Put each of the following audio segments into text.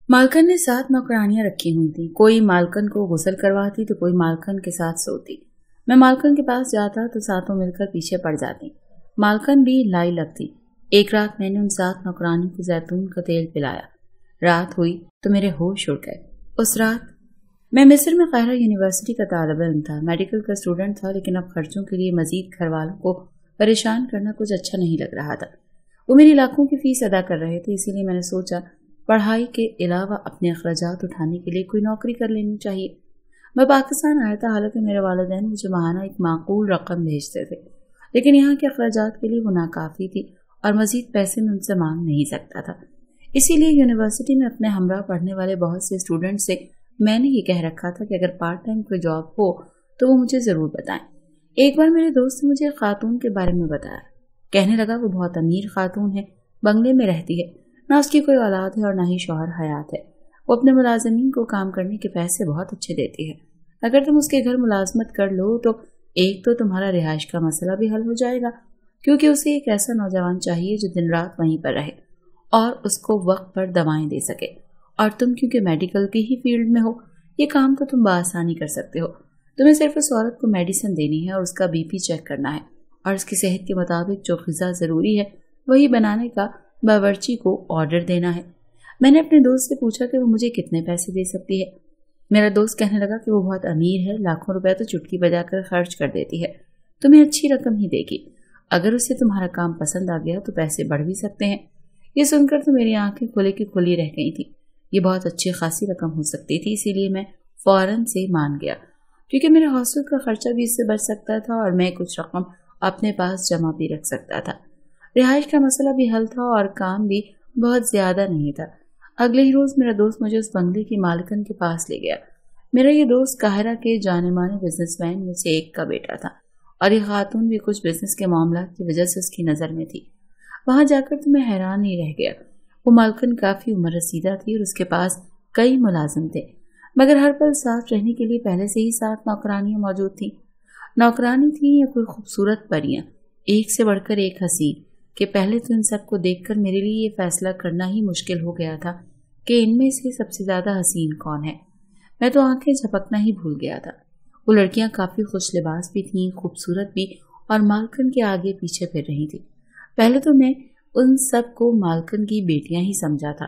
मालकन ने 7 नौकरानियां रखी हुई थी। कोई मालकन को गुसल करवाती तो कोई मालकन के साथ सोती। मैं मालकन के पास जाता तो सातों मिलकर पीछे पड़ जाती। मालकन भी लाई लगती। एक रात मैंने उन 7 नौकरानियों को जैतून का तेल पिलाया। रात हुई तो मेरे होश उड़ गए। उस रात मैं मिस्र में कायरा यूनिवर्सिटी का तालिब-इल्म था। मेडिकल का स्टूडेंट था, लेकिन अब खर्चों के लिए मजीद घर वालों को परेशान करना कुछ अच्छा नहीं लग रहा था। वो मेरी लाखों की फीस अदा कर रहे थे, इसीलिए मैंने सोचा पढ़ाई के अलावा अपने अखराजात उठाने के लिए कोई नौकरी कर लेनी चाहिए। मैं पाकिस्तान आया था, हालांकि मेरे वालिदैन मुझे माहाना एक माकूल रकम भेजते थे, लेकिन यहाँ के अखराजात के लिए वो नाकाफी थी और मजीद पैसे मैं उनसे मांग नहीं सकता था। इसीलिए यूनिवर्सिटी में अपने हमरा पढ़ने वाले बहुत से स्टूडेंट से मैंने ये कह रखा था कि अगर पार्ट टाइम कोई जॉब हो तो वो मुझे ज़रूर बताएं। एक बार मेरे दोस्त ने मुझे खातून के बारे में बताया। कहने लगा वो बहुत अमीर खातून है, बंगले में रहती है, ना उसकी कोई औलाद है और ना ही शौहर हयात है। वो अपने मुलाजमीन को काम करने के पैसे बहुत अच्छे देती है। अगर तुम उसके घर मुलाजमत कर लो तो एक तो तुम्हारा रिहाइश का मसला भी हल हो जाएगा, क्योंकि उसे एक ऐसा नौजवान चाहिए जो दिन रात वहीं पर रहे और उसको वक्त पर दवाएं दे सके। और तुम क्योंकि मेडिकल की ही फील्ड में हो, ये काम तो तुम बआसानी कर सकते हो। तुम्हें सिर्फ उस औरत को मेडिसिन देनी है और उसका बीपी चेक करना है और उसकी सेहत के मुताबिक जो ग़िज़ा ज़रूरी है वही बनाने का बावर्ची को ऑर्डर देना है। मैंने अपने दोस्त से पूछा कि वो मुझे कितने पैसे दे सकती है। मेरा दोस्त कहने लगा कि वो बहुत अमीर है, लाखों रुपए तो चुटकी बजाकर खर्च कर देती है, तुम्हें अच्छी रकम ही देगी। अगर उसे तुम्हारा काम पसंद आ गया तो पैसे बढ़ भी सकते हैं। ये सुनकर तो मेरी आंखें खुले की खुली रह गई थी। ये बहुत अच्छी खासी रकम हो सकती थी, इसीलिए मैं फौरन से मान गया, क्योंकि मेरे हॉस्टल का खर्चा भी इससे बच सकता था और मैं कुछ रकम अपने पास जमा भी रख सकता था। रिहाइश का मसला भी हल था और काम भी बहुत ज्यादा नहीं था। अगले ही रोज मेरा दोस्त मुझे उस बंगले की मालिकन के पास ले गया। मेरा ये दोस्त काहिरा के जाने माने बिजनेसमैन में से एक का बेटा था और ये खातून भी कुछ बिजनेस के मामला की वजह से उसकी नजर में थी। वहां जाकर तो मैं हैरान ही रह गया। वो मालकन काफी उम्र रसीदा थी और उसके पास कई मुलाजिम थे, मगर हर पल साथ रहने के लिए पहले से ही 7 नौकरानियां मौजूद थी। नौकरानी थी या कोई खूबसूरत परियां, एक से बढ़कर एक हसीन, कि पहले तो इन सबको देखकर मेरे लिए ये फैसला करना ही मुश्किल हो गया था कि इनमें से सबसे ज्यादा हसीन कौन है। मैं तो आंखें झपकना ही भूल गया था। वो लड़कियां काफी खुश लिबास भी थीं, खूबसूरत भी, और मालकन के आगे पीछे फिर रही थी। पहले तो मैं उन सब को मालकन की बेटियां ही समझा था,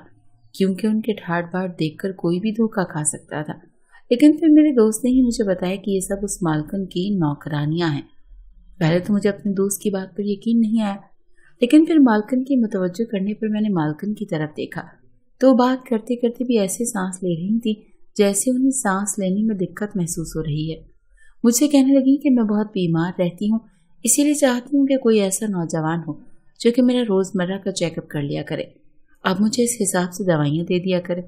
क्योंकि उनके ठाट बाट देखकर कोई भी धोखा खा सकता था। लेकिन फिर मेरे दोस्त ने ही मुझे बताया कि ये सब उस मालकन की नौकरानियां हैं। पहले तो मुझे अपने दोस्त की बात पर यकीन नहीं आया, लेकिन फिर मालकन की मुतवज्जो करने पर मैंने मालकन की तरफ देखा तो बात करते करते भी ऐसे सांस ले रही थी जैसे उन्हें सांस लेने में दिक्कत महसूस हो रही है। मुझसे कहने लगी कि मैं बहुत बीमार रहती हूँ, इसीलिए चाहती हूँ कि कोई ऐसा नौजवान हो जो कि मेरा रोजमर्रा का चेकअप कर लिया करे, अब मुझे इस हिसाब से दवाइयाँ दे दिया करे।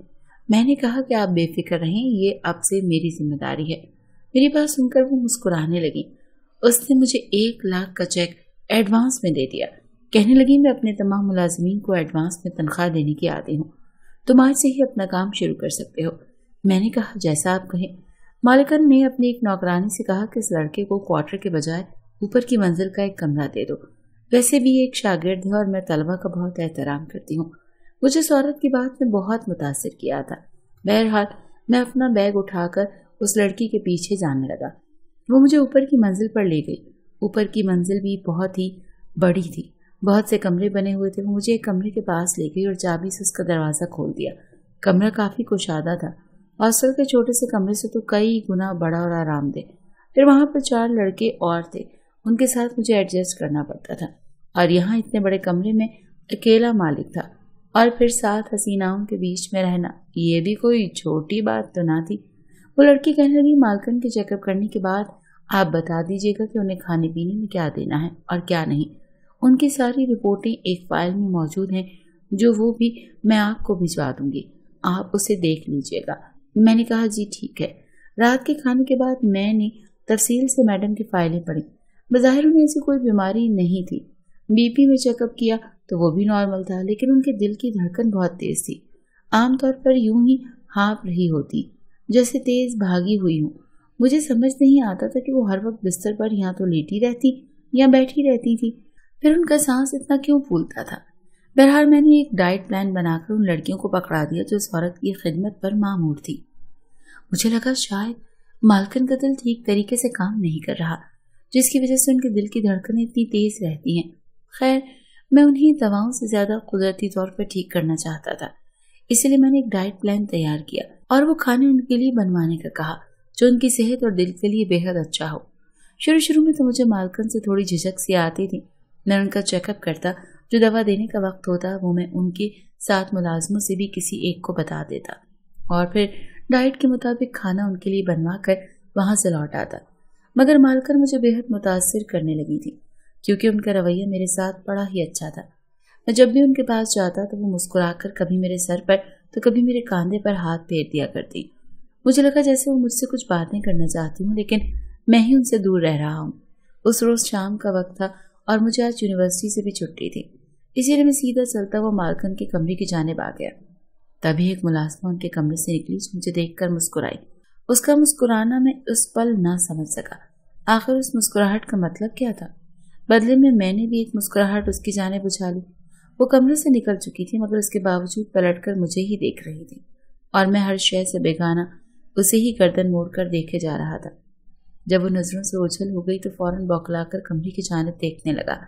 मैंने कहा कि आप बेफिक्र रहें, ये अब से मेरी जिम्मेदारी है। मेरी बात सुनकर वो मुस्कुराने लगी। उसने मुझे 1 लाख का चेक एडवांस में दे दिया। कहने लगी मैं अपने तमाम मुलाजिमीन को एडवांस में तनख्वाह देने की आदी हूँ, तुम आज से ही अपना काम शुरू कर सकते हो। मैंने कहा जैसा आप कहें। मालिकन ने अपनी एक नौकरानी से कहा कि इस लड़के को क्वार्टर के बजाय ऊपर की मंजिल का एक कमरा दे दो। वैसे भी एक शागिर्द है और मैं तलबा का बहुत एहतराम करती हूँ। मुझे इस औरत की बात ने बहुत मुतासिर किया था। बहरहाल मैं अपना बैग उठाकर उस लड़की के पीछे जाने लगा। वो मुझे ऊपर की मंजिल पर ले गई। ऊपर की मंजिल भी बहुत ही बड़ी थी, बहुत से कमरे बने हुए थे। वो मुझे एक कमरे के पास ले गई और चाबी से उसका दरवाज़ा खोल दिया। कमरा काफ़ी कुशादा था, हॉस्टल के छोटे से कमरे से तो कई गुना बड़ा और आरामदेह। फिर वहाँ पर 4 लड़के और थे, उनके साथ मुझे एडजस्ट करना पड़ता था और यहाँ इतने बड़े कमरे में अकेला मालिक था और फिर 7 हसीनाओं के बीच में रहना, ये भी कोई छोटी बात तो ना थी। वो लड़की कहने लगी मालकन के चेकअप करने के बाद आप बता दीजिएगा कि उन्हें खाने पीने में क्या देना है और क्या नहीं। उनकी सारी रिपोर्टें एक फाइल में मौजूद हैं, जो वो भी मैं आपको भिजवा दूंगी, आप उसे देख लीजिएगा। मैंने कहा जी ठीक है। रात के खाने के बाद मैंने तफसील से मैडम की फाइलें पढ़ी। बज़ाहिर उन्हें ऐसी कोई बीमारी नहीं थी। बीपी में चेकअप किया तो वो भी नॉर्मल था, लेकिन उनके दिल की धड़कन बहुत तेज थी, आमतौर पर यूं ही हाँप रही होती जैसे तेज भागी हुई हूँ। मुझे समझ नहीं आता था कि वो हर वक्त बिस्तर पर या तो लेटी रहती या बैठी रहती थी। फिर उनका सांस इतना क्यों फूलता था। बहरहाल मैंने एक डाइट प्लान बनाकर उन लड़कियों को पकड़ा दिया जो इस औरत की खिदमत पर मामूर थी। मुझे लगा शायद मालकन का दिल ठीक तरीके से काम नहीं कर रहा, जिसकी वजह से उनके दिल की धड़कनें इतनी तेज रहती हैं। खैर, मैं उन्हें दवाओं से ज्यादा कुदरती तौर पर ठीक करना चाहता था, इसलिए मैंने एक डाइट प्लान तैयार किया और वो खाने उनके लिए बनवाने का कहा जो उनकी सेहत और दिल के लिए बेहद अच्छा हो। शुरू शुरू में तो मुझे मालकन से थोड़ी झिझक सी आती थी। मैं उनका चेकअप करता, जो दवा देने का वक्त होता वो मैं उनके साथ मुलाजमों से भी किसी एक को बता देता और फिर डाइट के मुताबिक खाना उनके लिए बनवा कर वहां से लौट आता। मगर मालकन मुझे बेहद मुतासिर करने लगी थी, क्योंकि उनका रवैया मेरे साथ बड़ा ही अच्छा था। मैं जब भी उनके पास जाता तो वो मुस्कुराकर कभी मेरे सर पर तो कभी मेरे कांधे पर हाथ फेर दिया करती। मुझे लगा जैसे वो मुझसे कुछ बातें करना चाहती हूँ, लेकिन मैं ही उनसे दूर रह रहा हूँ। उस रोज शाम का वक्त था और मुझे आज यूनिवर्सिटी से भी छुट्टी थी, इसीलिए मैं सीधा चलता हुआ मालकन के कमरे की जानिब आ गया। तभी एक मुलाजिमा उनके कमरे से निकली, मुझे देखकर मुस्कुराई। उसका मुस्कुराना मैं उस पल ना समझ सका। आखिर उस मुस्कुराहट का मतलब क्या था? बदले में मैंने भी एक मुस्कुराहट उसकी जानिब उछाली। वो कमरे से निकल चुकी थी, मगर उसके बावजूद पलटकर मुझे ही देख रही थी और मैं हर शय से बेगाना उसे ही गर्दन मोड़कर देखे जा रहा था। जब वो नजरों से ओझल हो गई तो फौरन बौखलाकर कमरे की जानिब देखने लगा,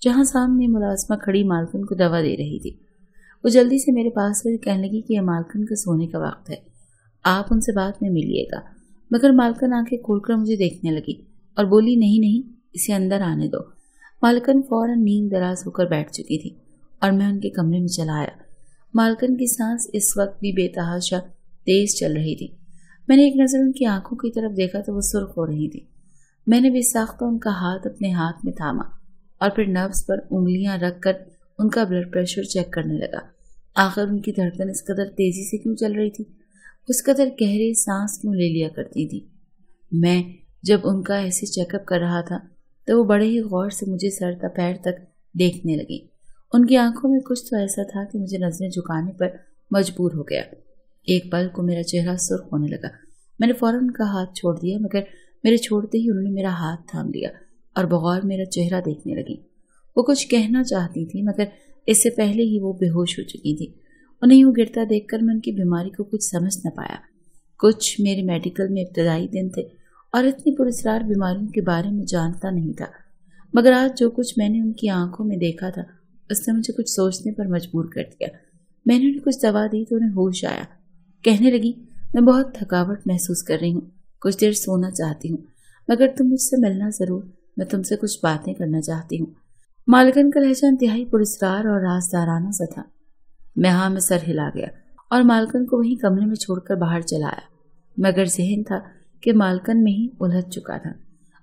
जहां सामने मुलाजिमा खड़ी मालकन को दवा दे रही थी। वो जल्दी से मेरे पास से कहने लगी कि यह मालकन का सोने का वक्त है, आप उनसे बाद में मिलिएगा। मगर मालकन आंखें खोलकर मुझे देखने लगी और बोली, नहीं नहीं, इसे अंदर आने दो। मालकन फौरन नींद दराज होकर बैठ चुकी थी और मैं उनके कमरे में चला आया। मालकन की सांस इस वक्त भी बेतहाशा तेज चल रही थी। मैंने एक नजर उनकी आंखों की तरफ देखा तो वो सुर्ख हो रही थी। मैंने बेसाख्ता उनका हाथ अपने हाथ में थामा और फिर नब्ज पर उंगलियां रखकर उनका ब्लड प्रेशर चेक करने लगा। आखिर उनकी धड़कन इस कदर तेजी से क्यों चल रही थी? उस कदर गहरे सांस क्यों ले लिया करती थी? मैं जब उनका ऐसे चेकअप कर रहा था तो वो बड़े ही गौर से मुझे सर से पैर तक देखने लगी। उनकी आंखों में कुछ तो ऐसा था कि मुझे नजरें झुकाने पर मजबूर हो गया। एक पल को मेरा चेहरा सुर्ख होने लगा। मैंने फौरन उनका हाथ छोड़ दिया, मगर मेरे छोड़ते ही उन्होंने मेरा हाथ थाम लिया और बगौर मेरा चेहरा देखने लगी। वो कुछ कहना चाहती थी, मगर इससे पहले ही वो बेहोश हो चुकी थी। उन्हें यूं गिरता देखकर मैं उनकी बीमारी को कुछ समझ न पाया। कुछ मेरे मेडिकल में इब्तदाई दिन थे और इतनी पुरस्कार बीमारियों के बारे में जानता नहीं था, मगर आज जो कुछ मैंने उनकी आंखों में देखा था उसने मुझे कुछ सोचने पर मजबूर कर दिया। मैंने उन्हें कुछ दवा दी तो उन्हें होश आया। कहने लगी, मैं बहुत थकावट महसूस कर रही हूँ, कुछ देर सोना चाहती हूँ, मगर तुम मुझसे मिलना जरूर, मैं तुमसे कुछ बातें करना चाहती हूँ। मालकन का लहजा इंतहाई पुरस्कार और राजदाराना सा था। मैं हाँ में सर हिला गया और मालकन को वहीं कमरे में छोड़कर बाहर चला आया, मगर जहन था कि मालकन में ही उलझ चुका था।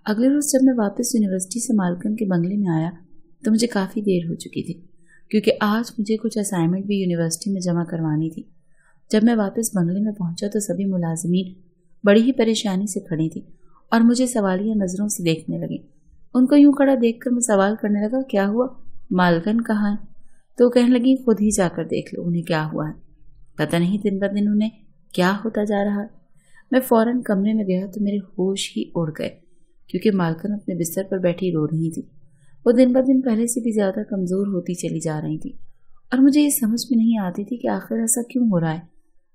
अगले रोज जब मैं वापस यूनिवर्सिटी से मालकन के बंगले में आया तो मुझे काफ़ी देर हो चुकी थी, क्योंकि आज मुझे कुछ असाइनमेंट भी यूनिवर्सिटी में जमा करवानी थी। जब मैं वापस बंगले में पहुंचा तो सभी मुलाजिमीन बड़ी ही परेशानी से खड़ी थी और मुझे सवालिया नज़रों से देखने लगे। उनको यूं खड़ा देखकर मैं सवाल करने लगा, क्या हुआ, मालकन कहाँ है? तो कहने लगी, खुद ही जाकर देख लो उन्हें क्या हुआ है। पता नहीं दिन ब दिन उन्हें क्या होता जा रहा है। मैं फौरन कमरे में गया तो मेरे होश ही उड़ गए, क्योंकि मालकन अपने बिस्तर पर बैठी रो रही थी। वो दिन ब दिन पहले से भी ज्यादा कमजोर होती चली जा रही थी और मुझे ये समझ में नहीं आती थी कि आखिर ऐसा क्यों हो रहा है।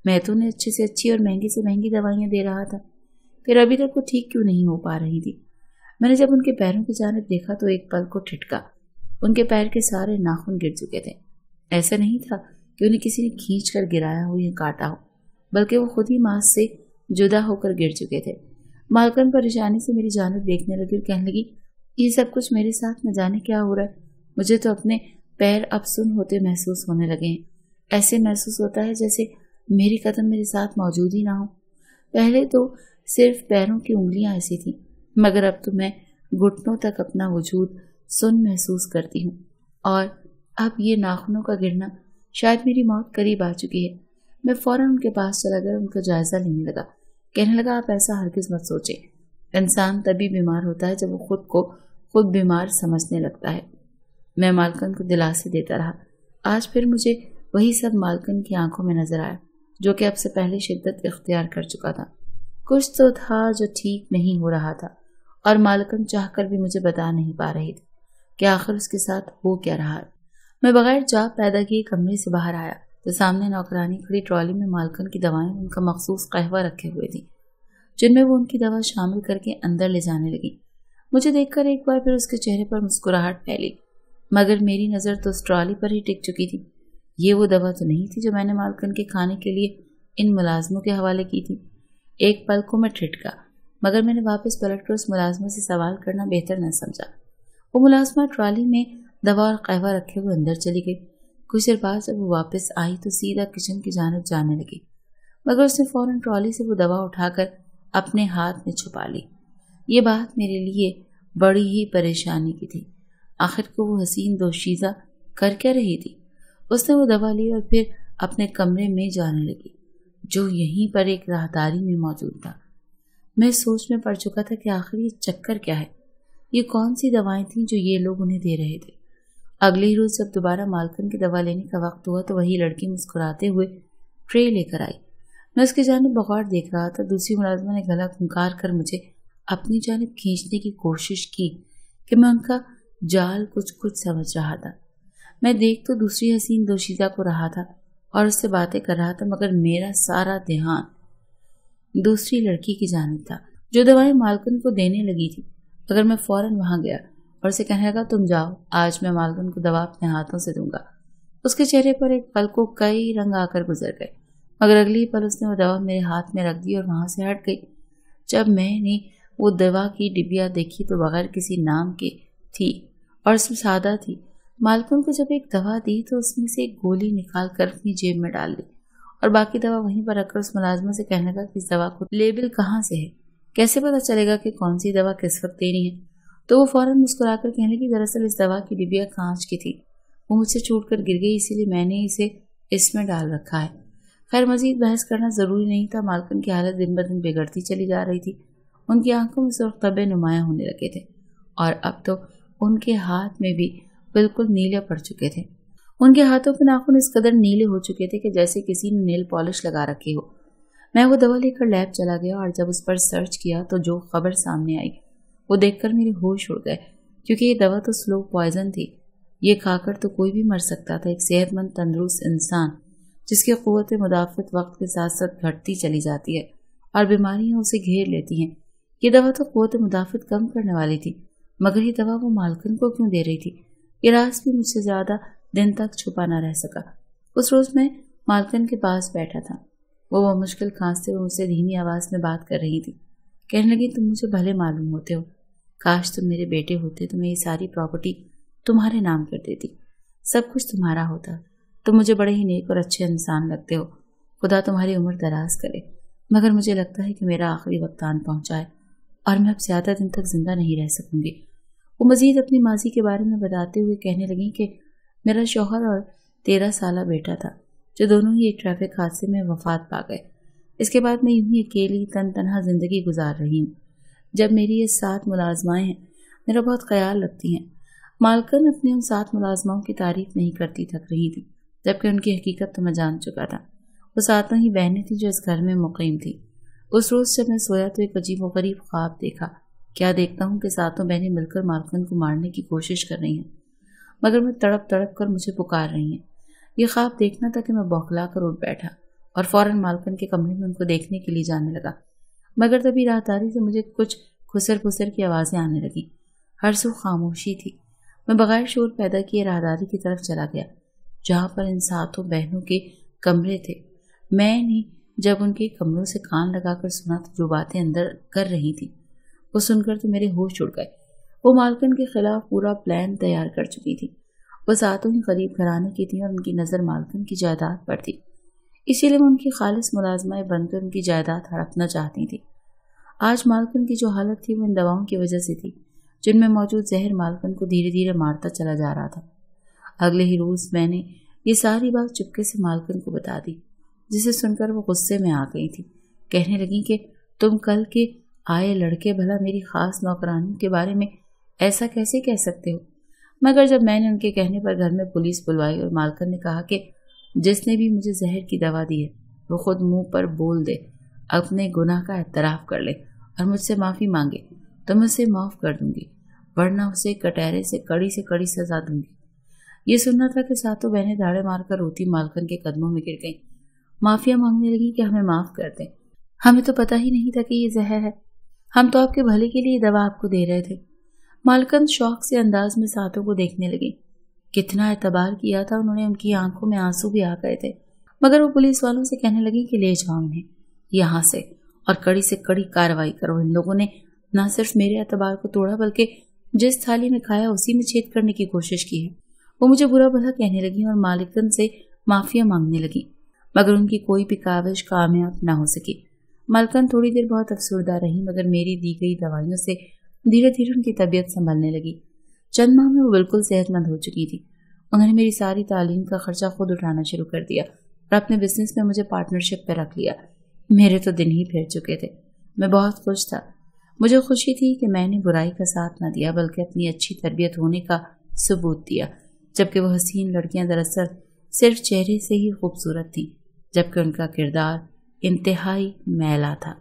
मैं तो उन्हें अच्छे से अच्छी और महंगी से महंगी दवाइयाँ दे रहा था, फिर अभी तक वो ठीक क्यों नहीं हो पा रही थी। मैंने जब उनके पैरों की जानिब देखा तो एक पल को ठिठका। उनके पैर के सारे नाखून गिर चुके थे। ऐसा नहीं था कि उन्हें किसी ने खींच कर गिराया हो या काटा हो, बल्कि वो खुद ही मांस से जुदा होकर गिर चुके थे। मालकन परेशानी से मेरी जानिब देखने लगी और कहने लगी, ये सब कुछ मेरे साथ न जाने क्या हो रहा है। मुझे तो अपने पैर अब सुन होते महसूस होने लगे हैं। ऐसे महसूस होता है जैसे मेरे कदम मेरे साथ मौजूद ही ना हो। पहले तो सिर्फ पैरों की उंगलियां ऐसी थी, मगर अब तो मैं घुटनों तक अपना वजूद सुन महसूस करती हूँ और अब ये नाखूनों का गिरना, शायद मेरी मौत करीब आ चुकी है। मैं फौरन उनके पास चला गया, उनका जायजा लेने लगा। कहने लगा, आप ऐसा हरगिज मत सोचे। इंसान तभी बीमार होता है जब वो खुद को खुद बीमार समझने लगता है। मैं मालकन को दिलासे देता रहा। आज फिर मुझे वही सब मालकन की आंखों में नजर आया, जो कि अब से पहले शिद्दत इख्तियार कर चुका था। कुछ तो था जो ठीक नहीं हो रहा था और मालकन चाहकर भी मुझे बता नहीं पा रही थी कि आखिर उसके साथ हो क्या रहा है। میں بغیر چاپ پیدا کیے کمرے سے باہر آیا تو سامنے نوکرانی کھڑی ٹرالی میں مالکن کی دوائیں ان کا مخصوص قہوہ رکھے ہوئے تھی، جن میں وہ ان کی دوا شامل کر کے اندر لے جانے لگی۔ مجھے دیکھ کر ایک بار پھر اس کے چہرے پر مسکراہٹ پھیلی، مگر میری نظر تو اس ٹرالی پر ہی ٹک چکی تھی۔ یہ وہ دوا تو نہیں تھی جو میں نے مالکن کے کھانے کے لیے ان ملازموں کے حوالے کی تھی۔ ایک پل کو میں ٹھٹکا، مگر میں نے واپس پلٹ کر اس ملازمہ سے سوال کرنا بہتر نہ سمجھا۔ وہ ملازمہ ٹرالی میں دوا اور قہوہ رکھے ہوئے اندر چلی گئی۔ کچھ دیر بعد جب وہ واپس آئی تو سیدھا کچن کی جانب جانے لگی، مگر اس نے فوراً ٹرالی سے وہ دوا اٹھا کر اپنے ہاتھ میں چھپا لی۔ یہ بات میرے لیے بڑی ہی پریشانی کی تھی۔ آخر کو وہ حسین دوشیزہ کر کیا رہی تھی؟ اس نے وہ دوا لی اور پھر اپنے کمرے میں جانے لگی، جو یہیں پر ایک راہداری میں موجود تھا۔ میں سوچ میں پڑ چکا تھا کہ آخر یہ چکر کیا ہے؟ یہ کون سی دوائیں تھیں جو یہ لوگ انہیں دے رہے تھے؟ اگلے ہی روز جب دوبارہ مالکن کی دوا لینے کا وقت ہوا تو وہی لڑکی مسکراتے ہوئے ٹرے لے کر آئی۔ میں اس کی جانب بغور دیکھ رہا تھا۔ دوسری ملازمہ نے گلا کھنکار کر مجھے اپنی جانب کھینچنے کی کوشش کی کہ میں ان کا جال کچھ سمجھ رہا تھا۔ میں دیکھ تو دوسری حسین دوشیزہ کو رہا تھا اور اس سے باتیں کر رہا تھا، مگر میرا سارا دھیان دوسری لڑکی کی جانب تھا جو دوائیں مالکن کو دینے لگی تھی۔ مگر میں فوراً وہاں گیا اور اسے کہنے لگا، تم جاؤ، آج میں مالکن کو دوا اپنے ہاتھوں سے دوں گا۔ اس کے چہرے پر ایک پل کو کئی رنگ آ کر گزر گئے، مگر اگلی پل اس نے وہ دوا میرے ہاتھ میں رکھ دی اور وہاں سے ہٹ گئی۔ جب میں نے وہ دوا کی ڈبیا دیکھی تو بغیر کسی نام کے تھی اور اس میں سادہ تھی۔ مالکن کو جب ایک دوا دی تو اس میں سے ایک گولی نکال کر اپنی جیب میں ڈال لی اور باقی دوا وہیں پر رکھ کر اس ملازمہ سے کہنے لگا کہ اس دوا کو لیبل کہاں سے ہے، کیسے پتہ چلے گا کہ کون سی دوا کس وقت دینی ہے؟ تو وہ فوراً مسکرا کر کہنے لگی، دراصل اس دوا کی ڈبیا کانچ کی تھی، وہ مجھ سے چھوٹ کر گر گئی، اسی لیے میں نے اسے اس میں ڈال رکھا ہے۔ خیر مزید بحث کرنا ضروری نہیں تھا۔ مالکن کی حالت دن بدن بگڑتی چلی جا رہی تھی۔ ان کی آنکھوں میں سرخ دھبے نمایاں ہونے لگے تھے اور اب تو ان کے ہاتھ میں بھی بالکل نیلے پڑ چکے تھے۔ ان کے ہاتھوں کے ناخن اس قدر نیلے ہو چکے تھے کہ جیسے کسی نے نیل پالش لگا رکھی ہو۔ میں وہ دوا لے کر لیب چلا گیا اور جب اس پر سرچ کیا تو جو خبر سامنے آئی وہ دیکھ کر میرے ہوش اڑ گئے، کیونکہ یہ دوا تو سلو پوائزن تھی۔ یہ کھا کر تو کوئی بھی مر سکتا تھا۔ ایک صحت مند تندرست انسان جس کی قوت مدافعت وقت کے ساتھ ساتھ گھٹتی چلی جاتی ہے اور بیماریاں اسے گھیر لیتی ہیں، یہ دوا تو قوت مدافعت کم کرنے والی تھی، مگر یہ دوا وہ مالکن کو کیوں دے رہی تھی؟ یہ راز بھی مجھ سے زیادہ دن تک چھپا نہ رہ سکا۔ اس روز میں مالکن کے پاس بیٹھا تھا۔ وہ مشکل کھانستے ہوئے مجھ سے دھیمی آواز میں بات کر رہی تھی۔ کہنے لگی، تم مجھے بھلے معلوم ہوتے ہو، کاش تم میرے بیٹے ہوتے تو میں یہ ساری پراپرٹی تمہارے نام کر دیتی، سب کچھ تمہارا ہوتا۔ تم مجھے بڑے ہی نیک اور اچھے انسان لگتے ہو، خدا تمہاری عمر دراز کرے، مگر مجھے لگتا ہے کہ میرا آخری وقت آن پہنچا ہے اور میں اب زیادہ دن تک زندہ نہیں رہ سکوں گی۔ وہ مزید اپنی ماضی کے بارے میں بتاتے ہوئے کہنے لگیں کہ میرا شوہر اور 13 سالہ بیٹا تھا جو دونوں ہی ایک ٹریفک حادثے میں وفات پا گئے۔ اس کے بعد میں یوں ہی اکیلی تنہا زندگی گزار رہی ہوں۔ جب میری یہ 7 ملازمائیں ہیں میرا بہت خیال رکھتی ہیں۔ مالکن اپنی ان 7 ملازماؤں کی تعریف نہیں کرتی تھک رہی تھی، جبکہ ان کی حقیقت تو میں جان چکا تھا۔ وہ 7 ہی بہنیں تھیں جو اس گھر میں مقیم تھیں۔ اس روز جب میں سویا تو ایک عجیب و غریب خواب دیکھا۔ کیا دیکھتا ہوں کہ 7 بہنیں مل کر مالکن کو مارنے کی کوشش کر رہی ہیں، مگر میں تڑپ کر مجھے پکار رہی ہیں۔ یہ خواب دیکھنا تھا کہ میں بوکھلا کر اٹھ بیٹھا اور فوراً مالکن کے کمرے میں ان کو دیکھنے کے لیے جانے لگا، مگر تبھی راہداری سے مجھے کچھ خسر پھسر کی آوازیں آنے لگیں۔ ہر سو خاموشی تھی۔ میں بغیر شور پیدا کیے راہداری کی طرف چلا گیا جہاں پر ان 7 بہنوں کے کمرے تھے۔ میں نے جب ان کے کمروں سے کان لگا کر سنا تو جو باتیں اندر کر رہی تھی وہ سن کر تو میرے ہوش اڑ گئے۔ وہ مالکن کے خلاف پورا پلان تیار کر چکی تھی۔ وہ 7 ہی غریب گھرانے کی تھیں اور ان کی نظر مالکن کی جائیداد پر تھی، اسی لیے وہ ان کی خالص ملازمائیں بن کر ان کی جائیداد ہڑپنا چاہتی تھی۔ آج مالکن کی جو حالت تھی وہ ان دواؤں کی وجہ سے تھی جن میں موجود زہر مالکن کو دھیرے دھیرے مارتا چلا جا رہا تھا۔ اگلے ہی روز میں نے یہ ساری بات چپکے سے مالکن کو بتا دی، جسے سن کر وہ غصے میں آ گئی تھی۔ کہنے لگی کہ تم کل کے آئے لڑکے بھلا میری خاص نوکرانیوں کے بارے میں ایسا کیسے کہہ سکتے ہو؟ مگر جب میں نے ان کے کہنے پر گھر میں پولیس بلوائی اور مالکن نے کہا کہ جس نے بھی مجھے زہر کی دوا دی ہے وہ خود منہ پر بول دے، اپنے گناہ کا اعتراف کر لے اور مجھ سے معافی مانگے تو میں اسے معاف کر دوں گی، ورنہ اسے کٹہرے سے کڑی کڑی سزا دوں گی۔ ये सुनना था कि सातों बहनें दाड़े मारकर रोती मालकन के कदमों में गिर गईं। माफिया मांगने लगी कि हमें माफ कर दें, हमें तो पता ही नहीं था कि ये जहर है, हम तो आपके भले के लिए दवा आपको दे रहे थे। मालकन शौक से अंदाज में सातों को देखने लगी। कितना एतबार किया था उन्होंने, उनकी आंखों में आंसू भी आ गए थे। मगर वो पुलिस वालों से कहने लगी कि ले जाओ इन्हें यहाँ से और कड़ी से कड़ी कार्रवाई करो। इन लोगों ने न सिर्फ मेरे एतबार को तोड़ा बल्कि जिस थाली में खाया उसी में छेद करने की कोशिश की है। वो मुझे बुरा भला कहने लगी और मालिकन से माफिया मांगने लगी, मगर उनकी कोई भी काविश कामयाब न हो सकी। मालकन थोड़ी देर बहुत अफसरदा रही, मगर मेरी दी गई दवाइयों से धीरे धीरे उनकी तबीयत संभलने लगी। चंद माह में वो बिल्कुल सेहतमंद हो चुकी थी। उन्होंने मेरी सारी तालीम का खर्चा खुद उठाना शुरू कर दिया और अपने बिजनेस में मुझे पार्टनरशिप पे रख लिया। मेरे तो दिन ही फिर चुके थे। मैं बहुत खुश था। मुझे खुशी थी कि मैंने बुराई का साथ न दिया बल्कि अपनी अच्छी तरबियत होने का सबूत दिया, जबकि वो हसीन लड़कियां दरअसल सिर्फ चेहरे से ही खूबसूरत थीं, जबकि उनका किरदार इंतहाई मैला था।